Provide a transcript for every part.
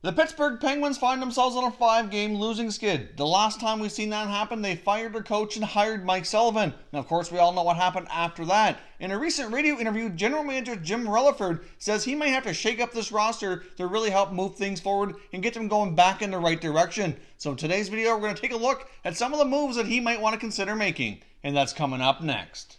The Pittsburgh Penguins find themselves on a 5-game losing skid. The last time we've seen that happen, they fired their coach and hired Mike Sullivan. Now, of course, we all know what happened after that. In a recent radio interview, General Manager Jim Rutherford says he may have to shake up this roster to really help move things forward and get them going back in the right direction. So in today's video, we're going to take a look at some of the moves that he might want to consider making. And that's coming up next.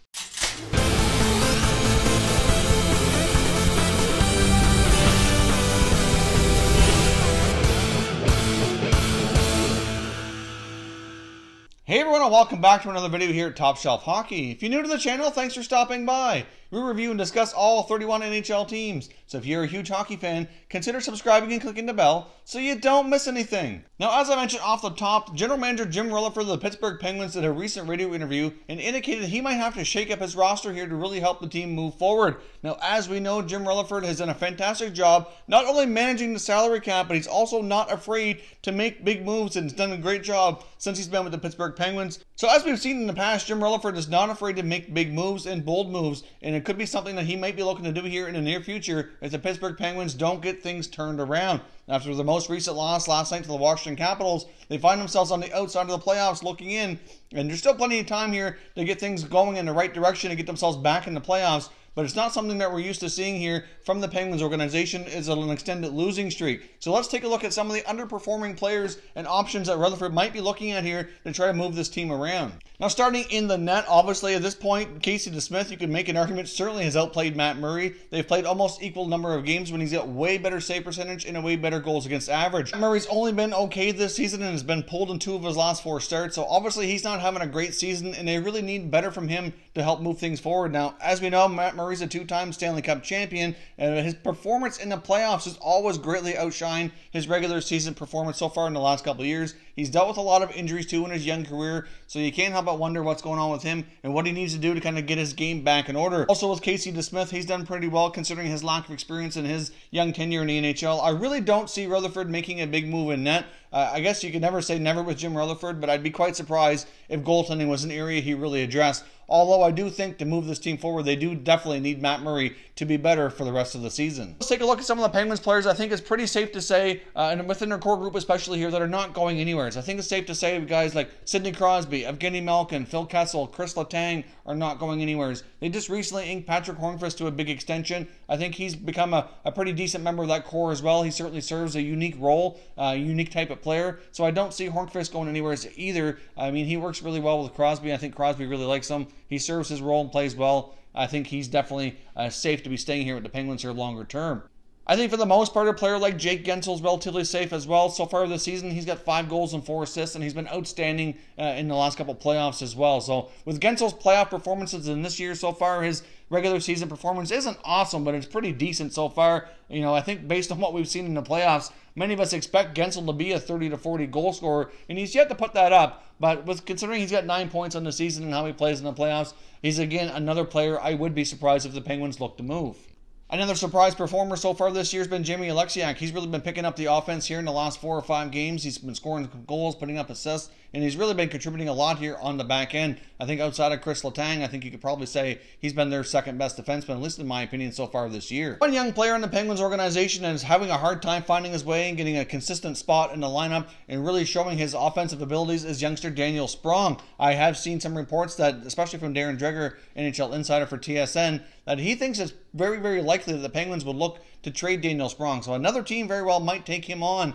Hey everyone, and welcome back to another video here at Top Shelf Hockey. If you're new to the channel, thanks for stopping by. We review and discuss all 31 NHL teams. So if you're a huge hockey fan, consider subscribing and clicking the bell so you don't miss anything. Now, as I mentioned off the top, General Manager Jim Rutherford of the Pittsburgh Penguins did a recent radio interview and indicated he might have to shake up his roster here to really help the team move forward. Now, as we know, Jim Rutherford has done a fantastic job not only managing the salary cap, but he's also not afraid to make big moves, and he's done a great job since he's been with the Pittsburgh Penguins. So as we've seen in the past, Jim Rutherford is not afraid to make big moves and bold moves, and it could be something that he might be looking to do here in the near future if the Pittsburgh Penguins don't get things turned around. After the most recent loss last night to the Washington Capitals, they find themselves on the outside of the playoffs looking in, and there's still plenty of time here to get things going in the right direction and get themselves back in the playoffs. But it's not something that we're used to seeing here from the Penguins organization. Is an extended losing streak. So let's take a look at some of the underperforming players and options that Rutherford might be looking at here to try to move this team around. Now, starting in the net, obviously at this point, Casey DeSmith, you can make an argument, certainly has outplayed Matt Murray. They've played almost equal number of games when he's got way better save percentage and a way better goals against average. Murray's only been okay this season and has been pulled in 2 of his last 4 starts. So obviously he's not having a great season, and they really need better from him to help move things forward. Now, as we know, Matt Murray's a 2-time Stanley Cup champion, and his performance in the playoffs has always greatly outshined his regular season performance so far in the last couple of years. He's dealt with a lot of injuries too in his young career, so you can't help but wonder what's going on with him and what he needs to do to kind of get his game back in order. Also with Casey DeSmith, he's done pretty well considering his lack of experience in his young tenure in the NHL. I really don't see Rutherford making a big move in net. I guess you could never say never with Jim Rutherford, but I'd be quite surprised if goaltending was an area he really addressed. Although I do think to move this team forward, they do definitely need Matt Murray to be better for the rest of the season. Let's take a look at some of the Penguins players. I think it's pretty safe to say, and within their core group especially here, that are not going anywhere. So I think it's safe to say guys like Sidney Crosby, Evgeny Malkin, Phil Kessel, Chris Letang are not going anywhere. They just recently inked Patrick Hornqvist to a big extension. I think he's become a pretty decent member of that core as well. He certainly serves a unique role, a unique type of player. So I don't see Hornqvist going anywhere either. I mean, he works really well with Crosby. I think Crosby really likes him. He serves his role and plays well. I think he's definitely safe to be staying here with the Penguins here longer term. I think for the most part, a player like Jake Guentzel's relatively safe as well. So far this season, he's got 5 goals and 4 assists, and he's been outstanding in the last couple playoffs as well. So with Guentzel's playoff performances in this year so far, his regular season performance isn't awesome, but it's pretty decent so far. You know, I think based on what we've seen in the playoffs, many of us expect Guentzel to be a 30 to 40 goal scorer, and he's yet to put that up. But with considering he's got 9 points on the season and how he plays in the playoffs, he's again another player I would be surprised if the Penguins look to move. Another surprise performer so far this year has been Jamie Alexiak. He's really been picking up the offense here in the last 4 or 5 games. He's been scoring goals, putting up assists, and he's really been contributing a lot here on the back end. I think outside of Chris Letang, I think you could probably say he's been their second best defenseman, at least in my opinion, so far this year. One young player in the Penguins organization is having a hard time finding his way and getting a consistent spot in the lineup and really showing his offensive abilities is youngster Daniel Sprong. I have seen some reports that, especially from Darren Dreger, NHL insider for TSN, that he thinks it's very, very likely that the Penguins would look to trade Daniel Sprong. So another team very well might take him on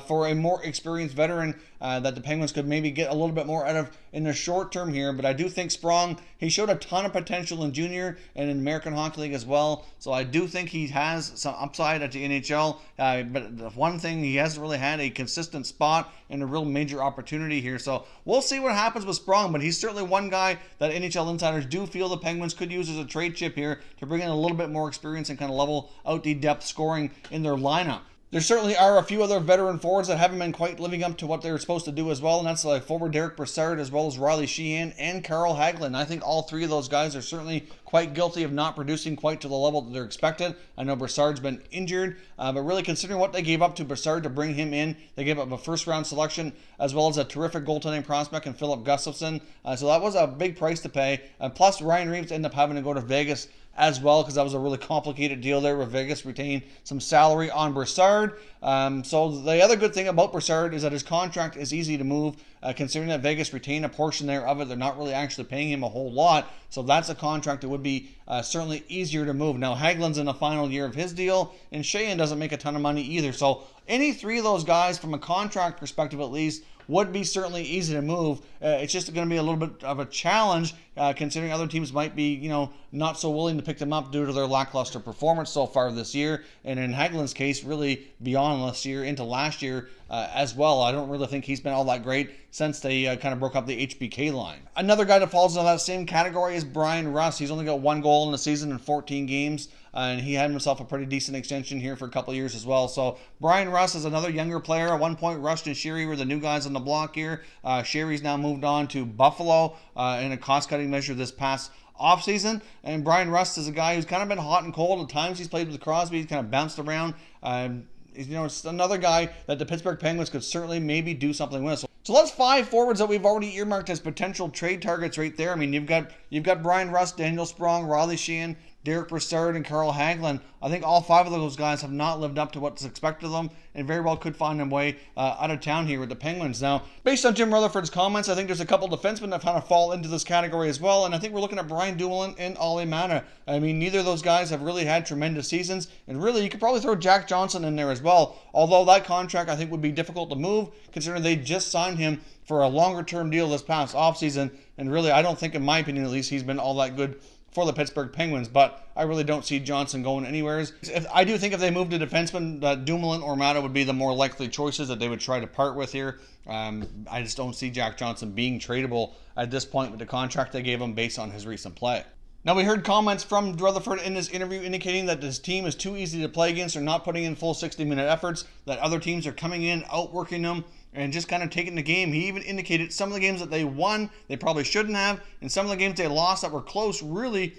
for a more experienced veteran that the Penguins could maybe get a little bit more out of in the short term here. But I do think Sprong, he showed a ton of potential in junior and in American Hockey League as well. So I do think he has some upside at the NHL. But the one thing, he hasn't really had a consistent spot and a real major opportunity here. So we'll see what happens with Sprong, but he's certainly one guy that NHL insiders do feel the Penguins could use as a trade chip here to bring in a little bit more experience and kind of level out the depth scoring in their lineup. There certainly are a few other veteran forwards that haven't been quite living up to what they're supposed to do as well, and that's like forward Derek Brassard as well as Riley Sheehan and Carl Hagelin. I think all 3 of those guys are certainly quite guilty of not producing quite to the level that they're expected. I know Brassard's been injured, but really considering what they gave up to Brassard to bring him in, they gave up a first-round selection as well as a terrific goaltending prospect in Philip Gustafsson. So that was a big price to pay. Plus, Ryan Reeves ended up having to go to Vegas as well, because that was a really complicated deal there where Vegas retained some salary on Brassard. So the other good thing about Brassard is that his contract is easy to move, considering that Vegas retained a portion there of it. They're not really actually paying him a whole lot, so that's a contract that would be certainly easier to move. Now, Hagelin's in the final year of his deal, and Sheahan doesn't make a ton of money either. So any three of those guys, from a contract perspective at least, would be certainly easy to move. It's just going to be a little bit of a challenge, considering other teams might be, not so willing to pick them up due to their lackluster performance so far this year. And in Hagelin's case, really beyond this year into last year as well. I don't really think he's been all that great since they kind of broke up the HBK line. Another guy that falls into that same category is Brian Rust. He's only got 1 goal in the season in 14 games. And he had himself a pretty decent extension here for a couple of years as well. So Brian Rust is another younger player. At one point, Rust and Sherry were the new guys on the block here. Sherry's now moved on to Buffalo in a cost-cutting measure this past offseason. And Brian Rust is a guy who's kind of been hot and cold. At times he's played with Crosby. He's kind of bounced around. It's another guy that the Pittsburgh Penguins could certainly maybe do something with. So that's 5 forwards that we've already earmarked as potential trade targets right there. I mean, you've got Brian Rust, Daniel Sprong, Riley Sheahan, Derek Brassard, and Carl Hagelin. I think all 5 of those guys have not lived up to what's expected of them and very well could find their way out of town here with the Penguins. Now, based on Jim Rutherford's comments, I think there's a couple defensemen that kind of fall into this category as well, and I think we're looking at Brian Dumoulin and Olli Määttä. I mean, neither of those guys have really had tremendous seasons, and really, you could probably throw Jack Johnson in there as well, although that contract I think would be difficult to move, considering they just signed him for a longer-term deal this past offseason, and really, I don't think, in my opinion at least, he's been all that good for the Pittsburgh Penguins, but I really don't see Johnson going anywhere. I do think if they moved a defenseman, Dumoulin or Määttä would be the more likely choices that they would try to part with here. I just don't see Jack Johnson being tradable at this point with the contract they gave him based on his recent play. Now, we heard comments from Rutherford in this interview indicating that this team is too easy to play against. They're not putting in full 60-minute efforts, that other teams are coming in, outworking them, and just kind of taking the game. He even indicated some of the games that they won, they probably shouldn't have, and some of the games they lost that were close really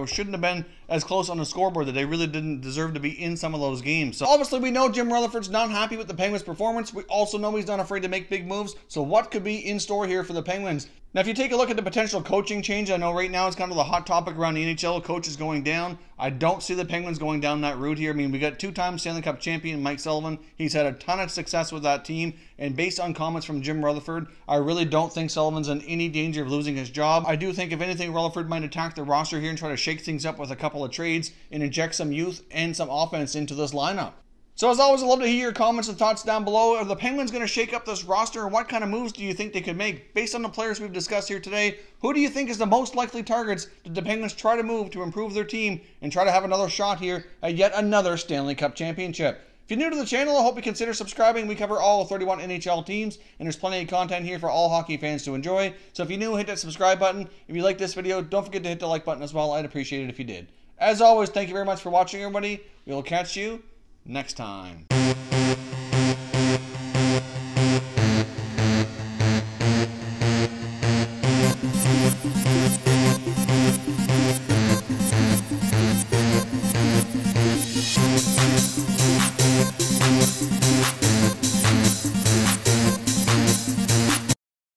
shouldn't have been as close on the scoreboard, that they really didn't deserve to be in some of those games. So obviously we know Jim Rutherford's not happy with the Penguins' performance. We also know he's not afraid to make big moves. So what could be in store here for the Penguins? Now, if you take a look at the potential coaching change, I know right now it's kind of the hot topic around the NHL, coaches going down. I don't see the Penguins going down that route here. I mean, we got 2-time Stanley Cup champion Mike Sullivan. He's had a ton of success with that team. And based on comments from Jim Rutherford, I really don't think Sullivan's in any danger of losing his job. I do think, if anything, Rutherford might attack the roster here and try to shake things up with a couple of trades and inject some youth and some offense into this lineup. So as always, I'd love to hear your comments and thoughts down below. Are the Penguins going to shake up this roster, and what kind of moves do you think they could make? Based on the players we've discussed here today, who do you think is the most likely targets that the Penguins try to move to improve their team and try to have another shot here at yet another Stanley Cup championship? If you're new to the channel, I hope you consider subscribing. We cover all 31 NHL teams, and there's plenty of content here for all hockey fans to enjoy. So if you're new, hit that subscribe button. If you like this video, don't forget to hit the like button as well. I'd appreciate it if you did. As always, thank you very much for watching, everybody. We will catch you next time.